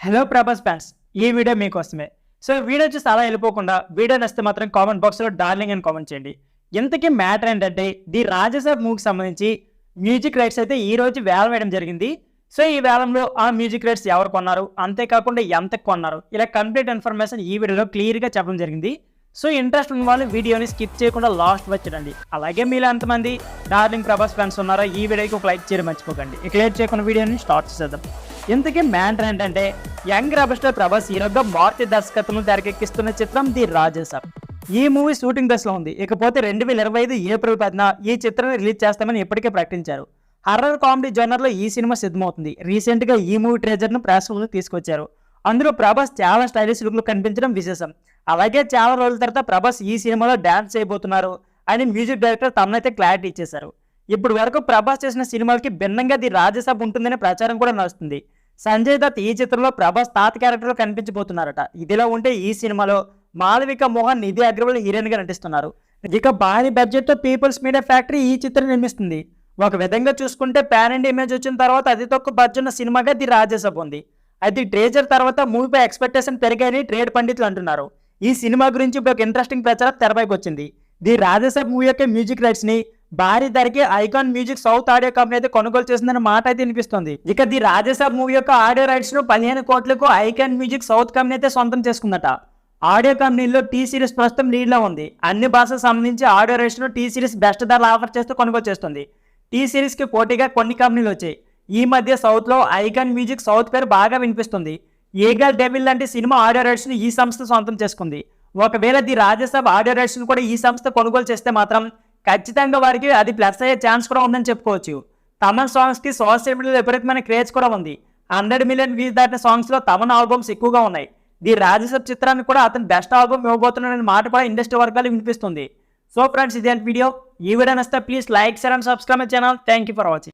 Hello Prabhas fans, ఈ video మీకోసమే. So video చూసి అలా వెళ్ళిపోకుండా వీడియో నచ్చితే మాత్రం కామెంట్ బాక్స్లో డార్లింగ్ అని కామెంట్ చేయండి. ఇంతకీ మ్యాటర్ ఏంటంటే ది రాజసాబ్ మూవీకి సంబంధించి మ్యూజిక్ రైట్స్ అయితే ఈ రోజు వేలం వేయడం జరిగింది. సో ఈ వేలంలో ఆ మ్యూజిక్ రైట్స్ ఎవరు కొన్నారు, అంతేకాకుండా ఎంత కొన్నారు, ఇలా కంప్లీట్ ఇన్ఫర్మేషన్ ఈ వీడియోలో క్లియర్గా చెప్పడం జరిగింది. సో ఇంట్రెస్ట్ ఉన్న వాళ్ళు వీడియోని స్కిప్ చేయకుండా లాస్ట్ వచ్చేయండి. అలాగే మీలో ఎంతమంది డార్లింగ్ ప్రభాస్ ఫ్యాన్స్ ఉన్నారో ఈ వీడియోకి ఒక లైక్ చేయడం మర్చిపోకండి. ఇక లేట్ చేయకుండా వీడియోని స్టార్ట్ చేద్దాం. ఇంతకీ మ్యాటర్ ఏంటంటే యంగ్ రెబల్ స్టార్ ప్రభాస్ హీరోగా మారుతి దర్శకత్వంలో తెరకెక్కిస్తున్న చిత్రం ది రాజసాబ్. ఈ మూవీ షూటింగ్ దశలో ఉంది. ఇకపోతే 2025 ఏప్రిల్ 10న ఈ చిత్రాన్ని రిలీజ్ చేస్తామని ఇప్పటికే ప్రకటించారు. హర్రర్ కామెడీ జోనర్లో ఈ సినిమా సిద్ధమవుతుంది. రీసెంట్గా ఈ మూవీ ట్రేజర్ను ప్రెస్ ముందుకు తీసుకొచ్చారు. అందులో ప్రభాస్ చాలా స్టైలిష్ లుక్లో కనిపించడం విశేషం. అలాగే చాలా రోజుల తర్వాత ప్రభాస్ ఈ సినిమాలో డాన్స్ చేయబోతున్నారు అని మ్యూజిక్ డైరెక్టర్ తమనైతే క్లారిటీ ఇచ్చేశారు. ఇప్పుడు వరకు ప్రభాస్ చేసిన సినిమాలకి భిన్నంగా ది రాజసాబ్ ఉంటుందనే ప్రచారం కూడా నడుస్తుంది. సంజయ్ దత్ ఈ చిత్రంలో ప్రభాస్ తాత క్యారెక్టర్లో కనిపించబోతున్నారట. ఇదిలా ఉంటే ఈ సినిమాలో మాళవిక మోహన్, నిధి అగ్రవాల్ హీరోయిన్గా నటిస్తున్నారు. ఇక భారీ బడ్జెట్తో పీపుల్స్ మీడియా ఫ్యాక్టరీ ఈ చిత్రం నిర్మిస్తుంది. ఒక విధంగా చూసుకుంటే పాన్ ఇండియా ఇమేజ్ వచ్చిన తర్వాత అతి తక్కువ బడ్జెట్ ఉన్న సినిమాగా ది రాజసాబ్ ఉంది. అయితే ట్రేజర్ తర్వాత మూవీపై ఎక్స్పెక్టేషన్ పెరిగాయని ట్రేడ్ పండితులు అంటున్నారు. ఈ సినిమా గురించి ఇప్పుడు ఒక ఇంట్రెస్టింగ్ ప్రచారం తెరపైకి వచ్చింది. ది రాజసాబ్ మూవీ యొక్క మ్యూజిక్ రైట్స్ ని భారీ ధరకి icon music south audio company అయితే కొనుగోలు చేసిందన్న మాట అయితే వినిపిస్తుంది. ఇక ది రాజసాబ్ మూవీ యొక్క ఆడియో రైట్స్ ను 15 కోట్లకు ఐకాన్ మ్యూజిక్ సౌత్ కంపెనీ అయితే సొంతం చేసుకుందట. ఆడియో కంపెనీలో టీ సిరీస్ ప్రస్తుతం లీడ్ లో ఉంది. అన్ని భాషలకు సంబంధించి ఆడియో రైట్స్ ను టీ సిరీస్ బెస్ట్ ధరలు ఆఫర్ చేస్తూ కొనుగోలు చేస్తుంది. టీ సిరీస్ కి పోటీగా కొన్ని కంపెనీలు వచ్చాయి. ఈ మధ్య సౌత్ లో ఐకాన్ మ్యూజిక్ సౌత్ పేరు బాగా వినిపిస్తుంది. ఈగల్ డెవిల్ లాంటి సినిమా ఆడియో రైట్స్ ను ఈ సంస్థ సొంతం చేసుకుంది. ఒకవేళ ది రాజసాబ్ ఆడియో రైట్స్ ను కూడా ఈ సంస్థ కొనుగోలు చేస్తే మాత్రం ఖచ్చితంగా వారికి అది ప్లస్ అయ్యే ఛాన్స్ కూడా ఉందని చెప్పుకోవచ్చు. తమన్ సాంగ్స్ కి సోషల్ మీడియాలో విపరీతమైన క్రేజ్ కూడా ఉంది. 100 మిలియన్ వ్యూస్ దాటిన సాంగ్స్ లో తమన్ ఆల్బమ్స్ ఎక్కువగా ఉన్నాయి. ది రాజసాబ్ చిత్రానికి కూడా అతను బెస్ట్ ఆల్బమ్ ఇవ్వబోతున్నాడనే మాట కూడా ఇండస్ట్రీ వర్గాలు వినిపిస్తుంది. సో ఫ్రెండ్స్, ఇదే వీడియో. ఈ వీడియో నచ్చితే please like, share and subscribe my channel. Thank you for watching.